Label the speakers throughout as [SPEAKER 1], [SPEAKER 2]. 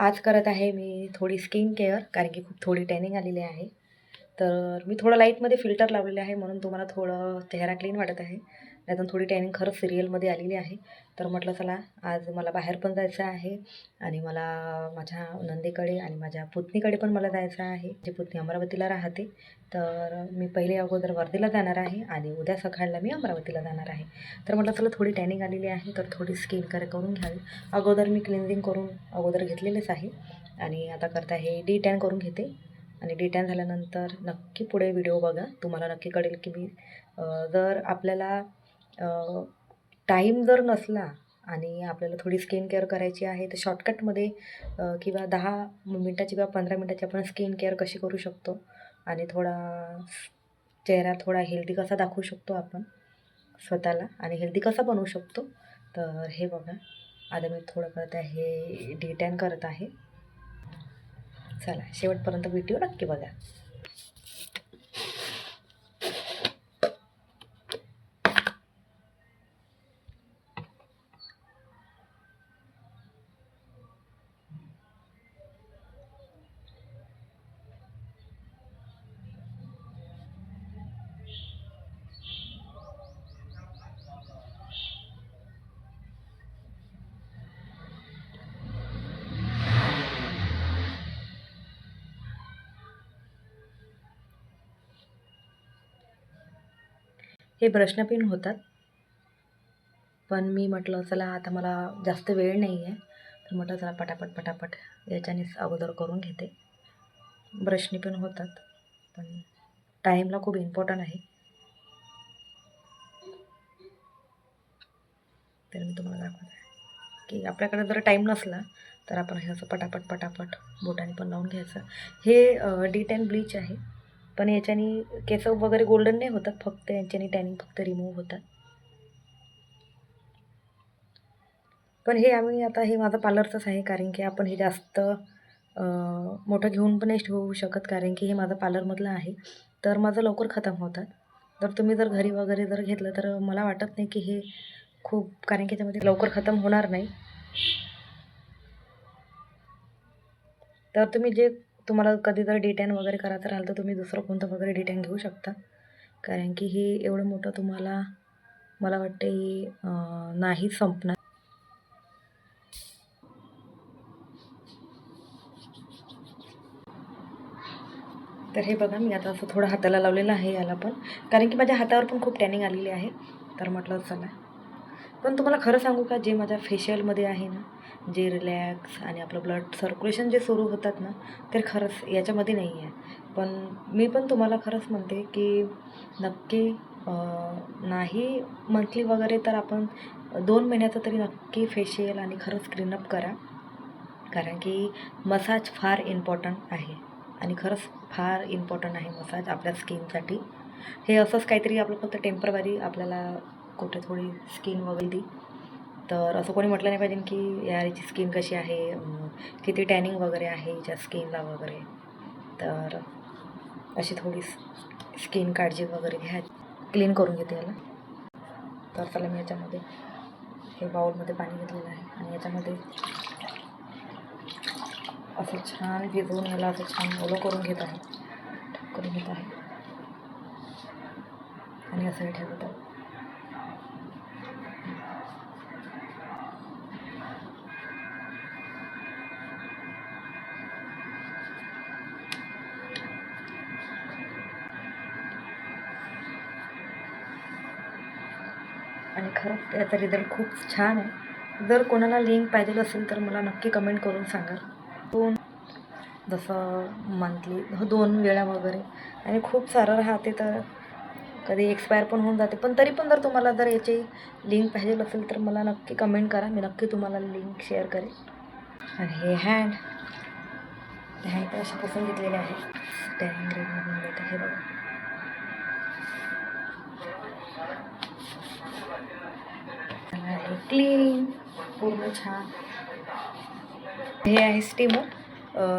[SPEAKER 1] आज करत आहे मी थोडी स्किन केअर, कारण की खूप थोडी टॅनिंग आलेली आहे. तर मी थोडं लाईटमध्ये फिल्टर लावलेले आहे, म्हणून तुम्हाला थोडं चेहरा क्लीन वाटत आहे. नाहीतर थोडी टॅनिंग खरंच सिरियलमध्ये आलेली आहे. तर म्हटलं चला आज मला बाहेर पण जायचं आहे आणि मला माझ्या नंदेकडे आणि माझ्या पुतणीकडे पण मला जायचं आहे. जी पुतणी अमरावतीला राहते. तर मी पहिले अगोदर वर्धेला जाणार आहे आणि उद्या सकाळला मी अमरावतीला जाणार आहे. तर म्हटलं चला थोडी टॅनिंग आलेली आहे, तर थोडी स्किन केअर करून घ्यावी. अगोदर मी क्लिन्झिंग करून अगोदर घेतलेलेच आहे आणि आता करता हे डी टॅन करून घेते. आणि डी टॅन झाल्यानंतर नक्की पुढे व्हिडिओ बघा, तुम्हाला नक्की कळेल की मी जर आपल्याला टाईम जर नसला आणि आपल्याला थोडी स्किन केअर करायची आहे, तर शॉर्टकटमध्ये किंवा 10 मिनटाची किंवा 15 मिनटाची आपण स्किन केअर कशी करू शकतो आणि थोडा चेहरा थोडा हेल्दी कसा दाखवू शकतो आपण स्वतःला आणि हेल्दी कसा बनवू शकतो. तर हे बघा, आता मी थोडं करत आहे, डी टॅन करत आहे. चला शेवटपर्यंत व्हिडिओ नक्की बघा. हे ब्रशनं पिन होतात, पण मी म्हटलं चला आता मला जास्त वेळ नाही आहे, तर म्हटलं चला पटापट याच्यानेच अगोदर करून घेते. ब्रशने पण होतात, पण टाईमला खूप इम्पॉर्टंट आहे. तर मी तुम्हाला दाखवत आहे की आपल्याकडे जर टाईम नसला तर आपण हे असं पटापट बोटाने पण लावून घ्यायचं. हे डी टॅन ब्लीच आहे, पण याच्याने केस वगैरे गोल्डन नाही होतात, फक्त यांच्याने टॅनिंग फक्त रिमूव्ह होतात. पण हे आम्ही आता हे माझं पार्लरचंच आहे, कारण की आपण हे जास्त मोठं घेऊन पण नाही ठेवू शकत, कारण की हे माझं पार्लरमधलं आहे. तर माझं लवकर खतम होतात. तर तुम्ही जर घरी वगैरे जर घेतलं तर मला वाटत नाही की हे खूप, कारण की त्यामध्ये लवकर खतम होणार नाही. तर तुम्ही जे तुम्हाला कधी जर डी टॅन वगैरे करायचं राहिलं तर तुम्ही दुसरं कोणतं वगैरे डी टॅन घेऊ शकता, कारण की हे एवढं मोठं तुम्हाला मला वाटते नाही संपणार. तर हे बघा, मी आता असं थोडं हाताला लावलेलं आहे याला पण, कारण की माझ्या हातावर पण खूप टॅनिंग आलेली आहे. तर म्हटलं चला, पण तुम्हाला खरं सांगू का, जे माझ्या फेशियलमध्ये आहे ना, जे रिलॅक्स आणि आपलं ब्लड सर्क्युलेशन जे सुरू होतात ना, तर खरंच याच्यामध्ये नाही आहे. पण मी पण तुम्हाला खरंच म्हणते की नक्की नाही मंथली वगैरे तर आपण 2 महिन्याचं तरी नक्की फेशियल आणि खरंच क्लीनअप करा, कारण की मसाज फार इम्पॉर्टंट आहे आणि खरंच फार इम्पॉर्टंट आहे मसाज आपल्या स्किनसाठी. हे असंच काहीतरी आपलं फक्त टेम्पररी आपल्याला कुठे थोडी स्किन वगैरे दी, तर असं कोणी म्हटलं नाही पाहिजे की यार हिची स्किन कशी आहे, किती टॅनिंग वगैरे आहे हिच्या स्किनला वगैरे. तर अशी थोडी स्किन काळजी वगैरे घ्या. क्लीन करून घेते याला. तर चला मी याच्यामध्ये हे बाउलमध्ये पाणी घेतलेलं आहे आणि याच्यामध्ये असं छान भिजवून याला असं छान ओलं करून घेत आहे, करून घेत आहे आणि असंही ठेवत आहे. आणि खरंच याचा रिझल्ट खूप छान आहे. जर कोणाला लिंक पाहिजे असेल तर मला नक्की कमेंट करून सांगा. जसं मंथली 2 वेळा वगैरे, आणि खूप सारं राहते तर कधी एक्सपायर पण होऊन जाते. पण तरी पण जर तुम्हाला जर याची लिंक पाहिजे असेल तर मला नक्की कमेंट करा, मी नक्की तुम्हाला लिंक शेअर करेन. आणि हे हँड पण असे पुसून घेतलेले आहे, टॅनिंग रिमूव्ह होत आहे बघा. आहे क्लीन पूर्ण छान. हे आहे स्टीमर.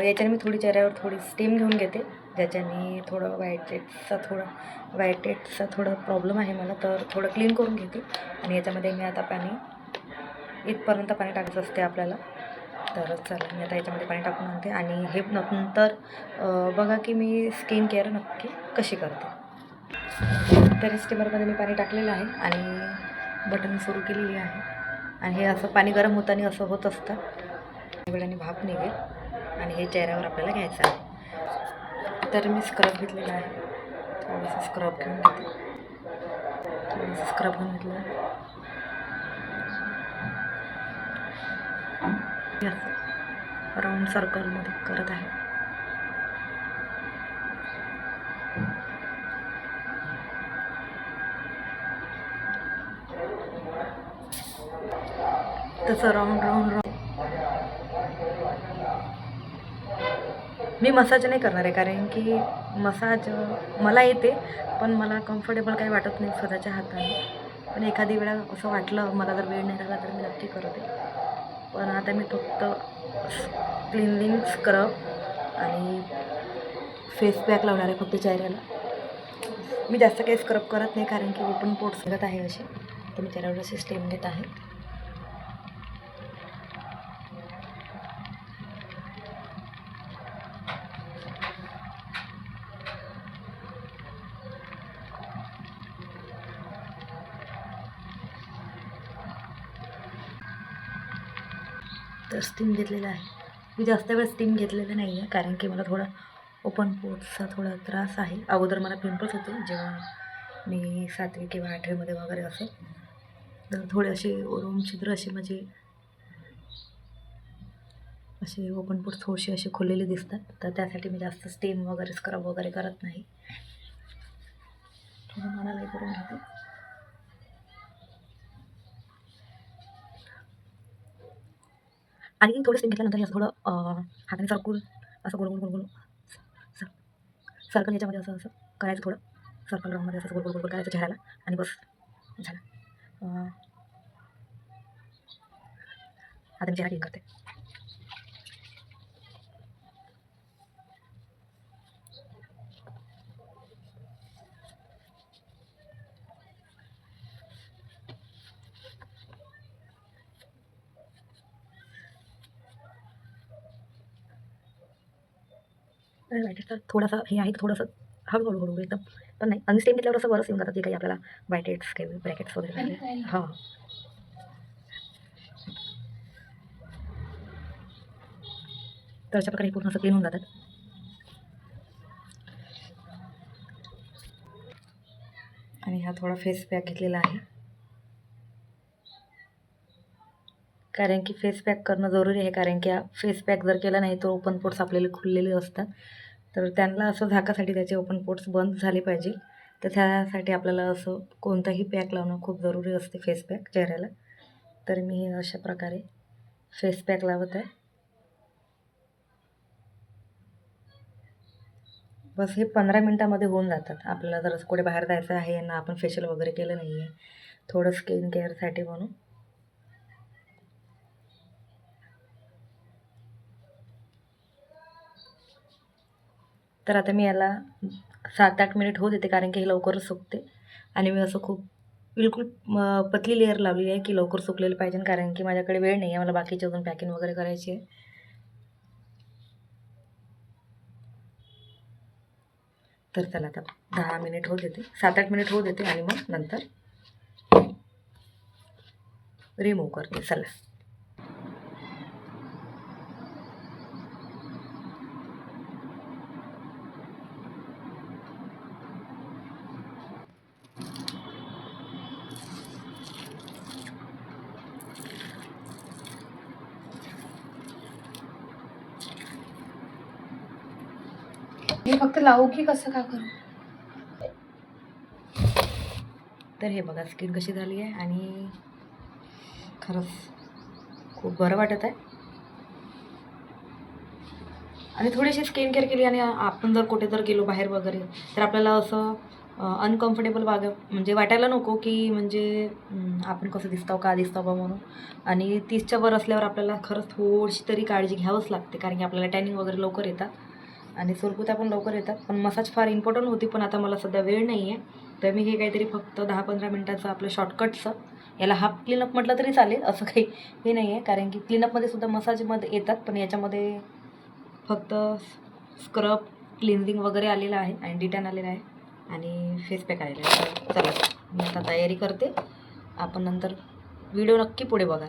[SPEAKER 1] याच्याने मी थोडी चेहऱ्यावर थोडी स्टीम घेऊन घेते, ज्याच्याने थोडं व्हाईट हेडचा थोडा प्रॉब्लेम आहे मला, तर थोडं क्लीन करून घेते. आणि याच्यामध्ये मी आता इथपर्यंत पाणी टाकायचं असते आपल्याला, तर चला मी आता याच्यामध्ये पाणी टाकून आणते आणि हे नंतर बघा की मी स्किन केअर नक्की कशी करते. तर स्टीमरमध्ये मी पाणी टाकलेलं आहे आणि बटन सुरू केलेली आहे आणि हे असं पाणी गरम होताना असं होत असतं. वेळाने भाप निघेल आणि हे चेहऱ्यावर आपल्याला घ्यायचं आहे. तर मी स्क्रब घेतलेला आहे. थोडंसं स्क्रब घेऊन घेते. थोडंसं स्क्रब घेऊन घेतलं आहे. असं राऊंड सर्कलमध्ये करत आहे. तसं राऊंड राऊंड राऊंड मी मसाज नाही करणार आहे, कारण की मसाज मला येते पण मला कम्फर्टेबल काही वाटत नाही स्वतःच्या हाताने. पण एखादी वेळा असं वाटलं मला जर वेळ नाही राहिला तर मी नक्की करते. पण आता मी फक्त क्लिनलिंग स्क्रब आणि फेस पॅक लावणार आहे फक्त चेहऱ्याला. मी जास्त काही स्क्रब करत नाही कारण की ओपन पोट्स निघत आहे असे, तर मी चेहऱ्यावर असे स्टेम घेत आहे. तर स्टीम घेतलेला आहे. मी जास्त वेळ स्टीम घेतलेलं नाही आहे कारण की मला थोडा ओपन पोट्सचा थोडा त्रास आहे. अगोदर मला पिंपल्स होते जेव्हा मी 7वी किंवा 8वीमध्ये वगैरे असेल, तर थोडे असे ओरम छिद्र असे म्हणजे असे ओपन पोट्स थोडेसे असे खुललेले दिसतात. तर त्यासाठी मी जास्त स्टीम वगैरे स्क्रब वगैरे करत नाही. थोडं मनालाही करून घेते. आणि थोडं स्टीम घेतल्यानंतर असं थोडं हाताने सरकून असं गोल गोल गोल गोल सर्कल याच्यामध्ये असं असं करायचं. थोडं सर्कल राऊंडमध्ये असं गोल गोल गोल करायचं चेहऱ्याला आणि बस झालं. आता मी चेहरा क्लीन करते. तर थोडासा हे आहे थोडंसं हळूहळू हळूहळू एकदम पण नाही. आणि स्टेम घेतल्यावर असं बरंच येऊन जातात जे काही आपल्याला व्हाईटेड्स काही ब्रॅकेट्स वगैरे झाले. हां, तर अशा प्रकारे पूर्ण असं क्लीन होऊन जातात. आणि हा थोडा फेस पॅक घेतलेला आहे कारण की फेस पॅक करणं जरुरी आहे. कारण की फेस पॅक जर केला नाही तर ओपन पोट्स आपल्याला खुललेले असतात, तर त्यांना असं झाकासाठी त्याचे ओपन पोट्स बंद झाले पाहिजे. तर त्यासाठी आपल्याला असं कोणताही पॅक लावणं खूप जरुरी असते, फेस पॅक चेहऱ्याला. तर मी अशा प्रकारे फेस पॅक लावत आहे. बस हे 15 मिनटामध्ये होऊन जातात. आपल्याला जर असं कुठे बाहेर जायचं आहे ना, आपण फेशियल वगैरे केलं नाही आहे, थोडं स्किन केअरसाठी म्हणून. तर आता मी याला 7-8 मिनिट होऊ देते कारण की हे लवकरच सुकते. आणि मी असं खूप बिलकुल पतली लेअर लावली आहे की लवकर सुकलेलं पाहिजे, कारण की माझ्याकडे वेळ नाही आहे, मला बाकीची अजून पॅकिंग वगैरे करायची आहे. तर चला आता 10 मिनिट होऊ देते, 7-8 मिनिट होऊ देते आणि मग नंतर रिमूव्ह करते. चला.
[SPEAKER 2] मी फक्त लावू की कसं का करू?
[SPEAKER 1] तर हे बघा स्किन कशी झाली आहे आणि खरंच खूप बरं वाटत आहे. आणि थोडीशी स्किन केअर केली आणि आपण जर कुठे जर गेलो बाहेर वगैरे तर आपल्याला असं अनकम्फर्टेबल म्हणजे वाटायला नको की म्हणजे आपण कसं दिसतो का दिसतो बा म्हणून. आणि 30च्या वर असल्यावर आपल्याला खरंच थोडीशी तरी काळजी घ्यावंच लागते, कारण की आपल्याला टॅनिंग वगैरे लवकर येतात आणि सुरकुत्या पण लवकर येतात. पण मसाज फार इम्पॉर्टंट होती, पण आता मला सध्या वेळ नाही आहे, तर मी हे काहीतरी फक्त 10-15 मिनटाचं आपलं शॉर्टकटचं याला हाफ क्लीनअप म्हटलं तरी चालेल, असं काही हे नाही आहे. कारण की क्लीनअपमध्ये सुद्धा मसाजमध्ये येतात, पण याच्यामध्ये फक्त स्क्रब, क्लिन्झिंग वगैरे आलेलं आहे आणि डिटॅन आलेलं आहे आणि फेस पॅक आलेला आहे. तर चला मी आता तयारी करते, आपण नंतर व्हिडिओ नक्की पुढे बघा.